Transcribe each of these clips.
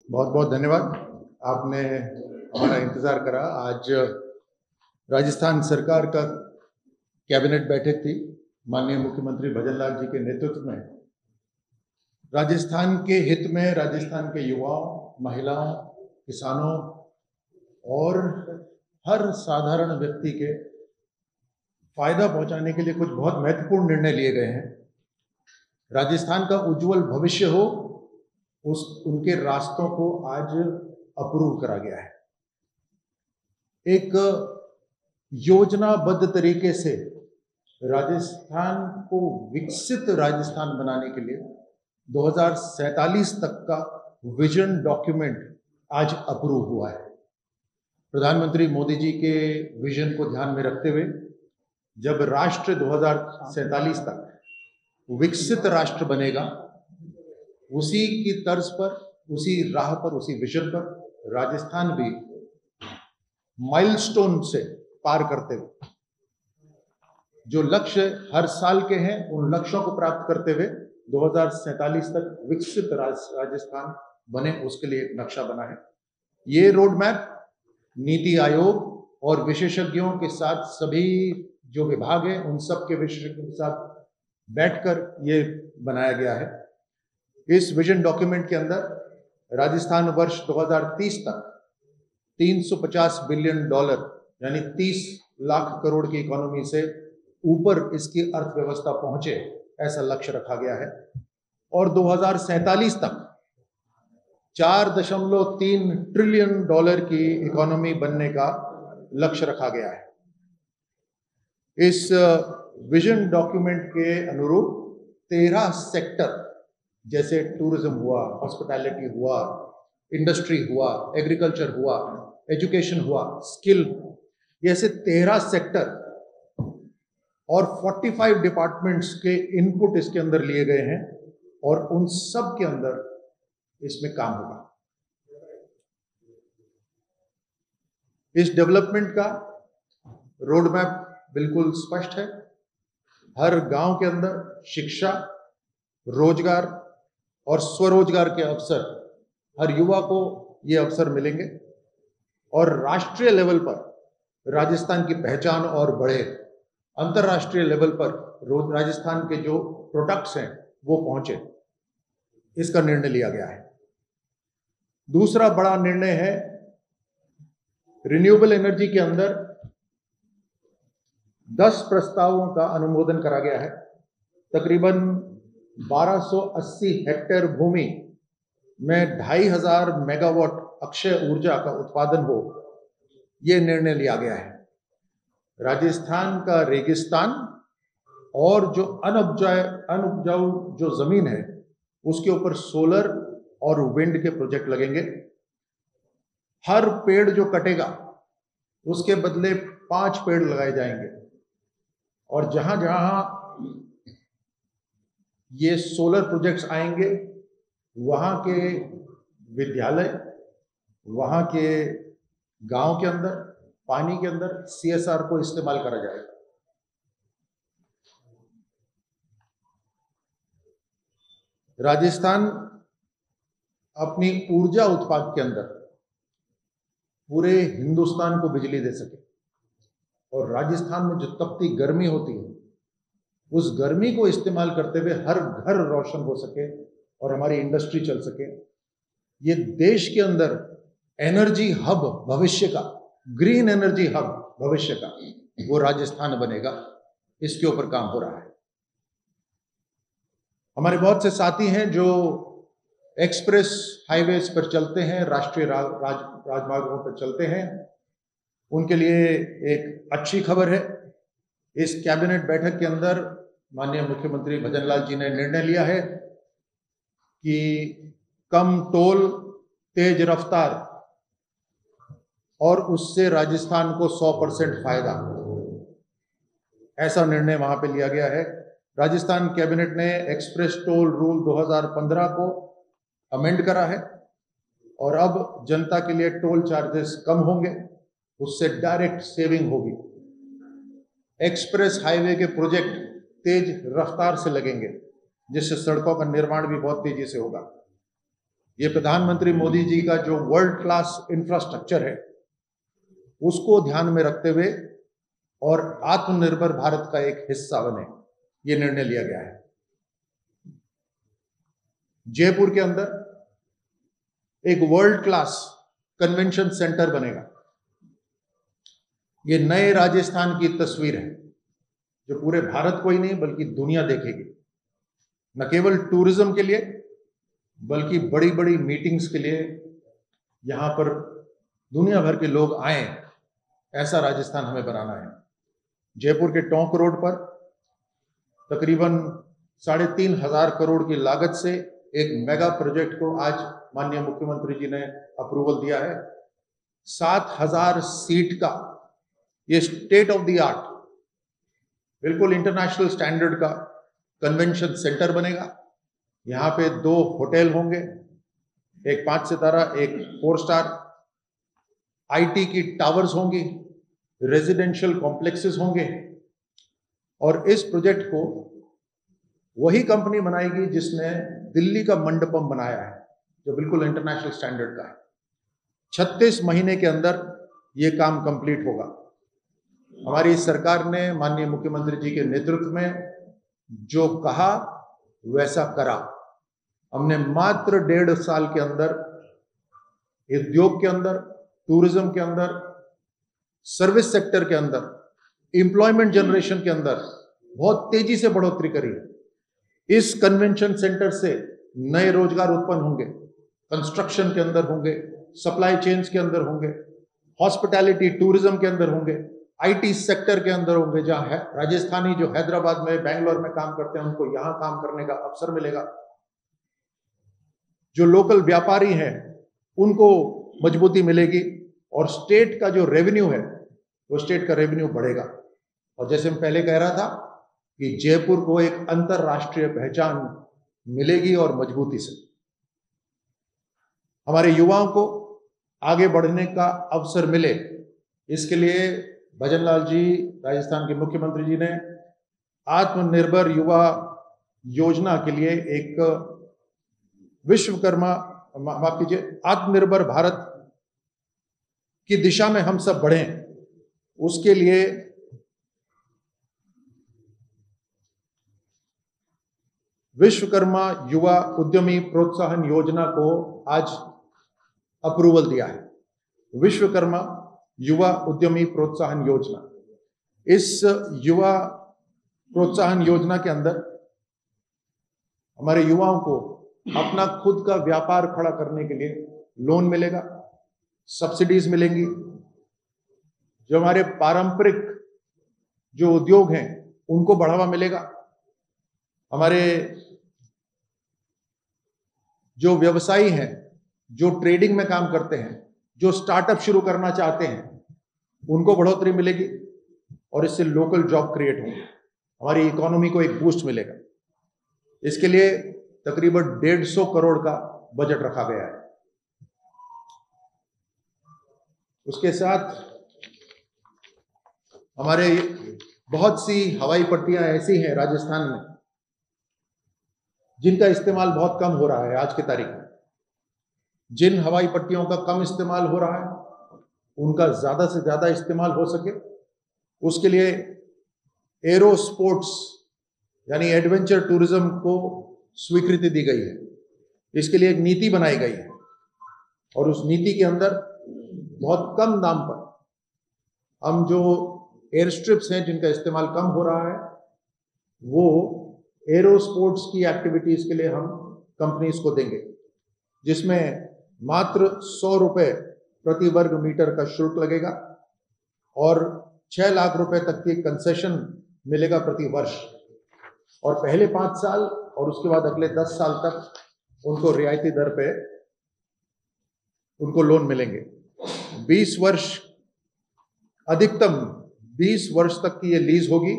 बहुत बहुत धन्यवाद। आपने हमारा इंतज़ार करा। आज राजस्थान सरकार का कैबिनेट बैठक थी। माननीय मुख्यमंत्री भजन लाल जी के नेतृत्व में राजस्थान के हित में, राजस्थान के युवाओं, महिलाओं, किसानों और हर साधारण व्यक्ति के फायदा पहुंचाने के लिए कुछ बहुत महत्वपूर्ण निर्णय लिए गए हैं। राजस्थान का उज्जवल भविष्य हो, उनके रास्तों को आज अप्रूव करा गया है। एक योजनाबद्ध तरीके से राजस्थान को विकसित राजस्थान बनाने के लिए 2047 तक का विजन डॉक्यूमेंट आज अप्रूव हुआ है। प्रधानमंत्री मोदी जी के विजन को ध्यान में रखते हुए जब राष्ट्र 2047 तक विकसित राष्ट्र बनेगा, उसी की तर्ज पर, उसी राह पर, उसी विजन पर राजस्थान भी माइलस्टोन से पार करते हुए जो लक्ष्य हर साल के हैं, उन लक्ष्यों को प्राप्त करते हुए 2047 तक विकसित राजस्थान बने, उसके लिए एक नक्शा बना है। ये रोड मैप नीति आयोग और विशेषज्ञों के साथ, सभी जो विभाग हैं उन सब के विशेषज्ञों के साथ बैठकर ये बनाया गया है। इस विजन डॉक्यूमेंट के अंदर राजस्थान वर्ष 2030 तक $350 बिलियन यानी 30 लाख करोड़ की इकोनॉमी से ऊपर इसकी अर्थव्यवस्था पहुंचे, ऐसा लक्ष्य रखा गया है। और 2047 तक $4.3 ट्रिलियन की इकोनॉमी बनने का लक्ष्य रखा गया है। इस विजन डॉक्यूमेंट के अनुरूप 13 सेक्टर, जैसे टूरिज्म हुआ, हॉस्पिटैलिटी हुआ, इंडस्ट्री हुआ, एग्रीकल्चर हुआ, एजुकेशन हुआ, स्किल, जैसे 13 सेक्टर और 45 डिपार्टमेंट्स के इनपुट इसके अंदर लिए गए हैं और उन सब के अंदर इसमें काम होगा। इस डेवलपमेंट का रोड मैप बिल्कुल स्पष्ट है। हर गांव के अंदर शिक्षा, रोजगार और स्वरोजगार के अवसर, हर युवा को ये अवसर मिलेंगे और राष्ट्रीय लेवल पर राजस्थान की पहचान और बढ़े। अंतर्राष्ट्रीय लेवल पर राजस्थान के जो प्रोडक्ट्स हैं वो पहुंचे, इसका निर्णय लिया गया है। दूसरा बड़ा निर्णय है, रिन्यूएबल एनर्जी के अंदर 10 प्रस्तावों का अनुमोदन करा गया है। तकरीबन 1280 हेक्टेयर भूमि में 2500 मेगावाट अक्षय ऊर्जा का उत्पादन हो, यह निर्णय लिया गया है। राजस्थान का रेगिस्तान और जो अनउपजाऊ जो जमीन है, उसके ऊपर सोलर और विंड के प्रोजेक्ट लगेंगे। हर पेड़ जो कटेगा उसके बदले 5 पेड़ लगाए जाएंगे और जहां जहां ये सोलर प्रोजेक्ट्स आएंगे, वहां के विद्यालय, वहां के गांव के अंदर, पानी के अंदर CSR को इस्तेमाल करा जाएगा। राजस्थान अपनी ऊर्जा उत्पाद के अंदर पूरे हिंदुस्तान को बिजली दे सके और राजस्थान में जो तपती गर्मी होती है, उस गर्मी को इस्तेमाल करते हुए हर घर रोशन हो सके और हमारी इंडस्ट्री चल सके। ये देश के अंदर एनर्जी हब भविष्य का, ग्रीन एनर्जी हब भविष्य का, वो राजस्थान बनेगा। इसके ऊपर काम हो रहा है। हमारे बहुत से साथी हैं जो एक्सप्रेस हाईवेज पर चलते हैं, राष्ट्रीय राजमार्गों पर चलते हैं, उनके लिए एक अच्छी खबर है। इस कैबिनेट बैठक के अंदर माननीय मुख्यमंत्री भजन लाल जी ने निर्णय लिया है कि कम टोल, तेज रफ्तार और उससे राजस्थान को 100% फायदा, ऐसा निर्णय वहां पे लिया गया है। राजस्थान कैबिनेट ने एक्सप्रेस टोल रूल 2015 को अमेंड करा है और अब जनता के लिए टोल चार्जेस कम होंगे, उससे डायरेक्ट सेविंग होगी। एक्सप्रेस हाईवे के प्रोजेक्ट तेज रफ्तार से लगेंगे, जिससे सड़कों का निर्माण भी बहुत तेजी से होगा। ये प्रधानमंत्री मोदी जी का जो वर्ल्ड क्लास इंफ्रास्ट्रक्चर है उसको ध्यान में रखते हुए और आत्मनिर्भर भारत का एक हिस्सा बने, ये निर्णय लिया गया है। जयपुर के अंदर एक वर्ल्ड क्लास कन्वेंशन सेंटर बनेगा। ये नए राजस्थान की तस्वीर है जो पूरे भारत को ही नहीं बल्कि दुनिया देखेगी, न केवल टूरिज्म के लिए बल्कि बड़ी बड़ी मीटिंग्स के लिए यहां पर दुनिया भर के लोग आए, ऐसा राजस्थान हमें बनाना है। जयपुर के टोंक रोड पर तकरीबन 3,500 करोड़ की लागत से एक मेगा प्रोजेक्ट को आज माननीय मुख्यमंत्री जी ने अप्रूवल दिया है। 7,000 सीट का ये स्टेट ऑफ द आर्ट, बिल्कुल इंटरनेशनल स्टैंडर्ड का कन्वेंशन सेंटर बनेगा। यहाँ पे 2 होटल होंगे, एक 5 सितारा, एक 4 स्टार, IT की टावर्स होंगी, रेजिडेंशियल कॉम्प्लेक्सेस होंगे। और इस प्रोजेक्ट को वही कंपनी बनाएगी जिसने दिल्ली का मंडपम बनाया है, जो बिल्कुल इंटरनेशनल स्टैंडर्ड का है। 36 महीने के अंदर ये काम कंप्लीट होगा। हमारी सरकार ने माननीय मुख्यमंत्री जी के नेतृत्व में जो कहा वैसा करा। हमने मात्र 1.5 साल के अंदर उद्योग के अंदर, टूरिज्म के अंदर, सर्विस सेक्टर के अंदर, एम्प्लॉयमेंट जनरेशन के अंदर बहुत तेजी से बढ़ोतरी करी। इस कन्वेंशन सेंटर से नए रोजगार उत्पन्न होंगे, कंस्ट्रक्शन के अंदर होंगे, सप्लाई चेन्स के अंदर होंगे, हॉस्पिटैलिटी टूरिज्म के अंदर होंगे, IT सेक्टर के अंदर होंगे। जहां है राजस्थानी जो हैदराबाद में, बेंगलोर में काम करते हैं उनको यहां काम करने का अवसर मिलेगा। जो लोकल व्यापारी हैं उनको मजबूती मिलेगी और स्टेट का जो रेवेन्यू है वो स्टेट का रेवेन्यू बढ़ेगा। और जैसे मैं पहले कह रहा था कि जयपुर को एक अंतरराष्ट्रीय पहचान मिलेगी और मजबूती से हमारे युवाओं को आगे बढ़ने का अवसर मिले। इसके लिए भजनलाल जी, राजस्थान के मुख्यमंत्री जी ने आत्मनिर्भर युवा योजना के लिए एक विश्वकर्मा, माफ कीजिए, आत्मनिर्भर भारत की दिशा में हम सब बढ़ें, उसके लिए विश्वकर्मा युवा उद्यमी प्रोत्साहन योजना को आज अप्रूवल दिया है। विश्वकर्मा युवा उद्यमी प्रोत्साहन योजना, इस युवा प्रोत्साहन योजना के अंदर हमारे युवाओं को अपना खुद का व्यापार खड़ा करने के लिए लोन मिलेगा, सब्सिडीज मिलेंगी। जो हमारे पारंपरिक जो उद्योग हैं उनको बढ़ावा मिलेगा। हमारे जो व्यवसायी हैं, जो ट्रेडिंग में काम करते हैं, जो स्टार्टअप शुरू करना चाहते हैं, उनको बढ़ोतरी मिलेगी और इससे लोकल जॉब क्रिएट होंगे, हमारी इकोनॉमी को एक बूस्ट मिलेगा। इसके लिए तकरीबन 150 करोड़ का बजट रखा गया है। उसके साथ हमारे बहुत सी हवाई पट्टियां ऐसी हैं राजस्थान में जिनका इस्तेमाल बहुत कम हो रहा है आज की तारीख में। जिन हवाई पट्टियों का कम इस्तेमाल हो रहा है उनका ज्यादा से ज्यादा इस्तेमाल हो सके, उसके लिए एरो स्पोर्ट्स यानी एडवेंचर टूरिज्म को स्वीकृति दी गई है। इसके लिए एक नीति बनाई गई है और उस नीति के अंदर बहुत कम दाम पर हम जो एयर स्ट्रिप्स हैं जिनका इस्तेमाल कम हो रहा है, वो एरो स्पोर्ट्स की एक्टिविटीज के लिए हम कंपनीज को देंगे, जिसमें मात्र 100 रुपए प्रति वर्ग मीटर का शुल्क लगेगा और 6 लाख रुपए तक की कंसेशन मिलेगा प्रति वर्ष। और पहले 5 साल और उसके बाद अगले 10 साल तक उनको रियायती दर पे उनको लोन मिलेंगे। 20 वर्ष, अधिकतम 20 वर्ष तक की ये लीज होगी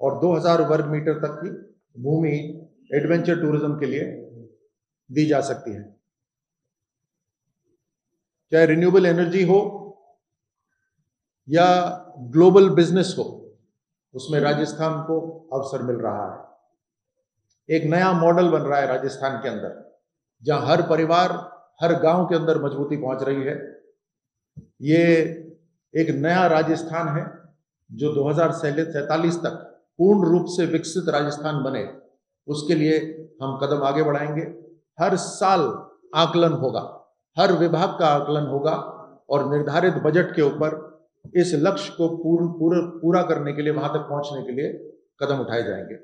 और 2000 वर्ग मीटर तक की भूमि एडवेंचर टूरिज्म के लिए दी जा सकती है। चाहे रिन्यूएबल एनर्जी हो या ग्लोबल बिजनेस हो, उसमें राजस्थान को अवसर मिल रहा है। एक नया मॉडल बन रहा है राजस्थान के अंदर जहां हर परिवार, हर गांव के अंदर मजबूती पहुंच रही है। ये एक नया राजस्थान है जो 2047 तक पूर्ण रूप से विकसित राजस्थान बने, उसके लिए हम कदम आगे बढ़ाएंगे। हर साल आकलन होगा, हर विभाग का आकलन होगा और निर्धारित बजट के ऊपर इस लक्ष्य को पूरा करने के लिए, वहां तक पहुंचने के लिए कदम उठाए जाएंगे।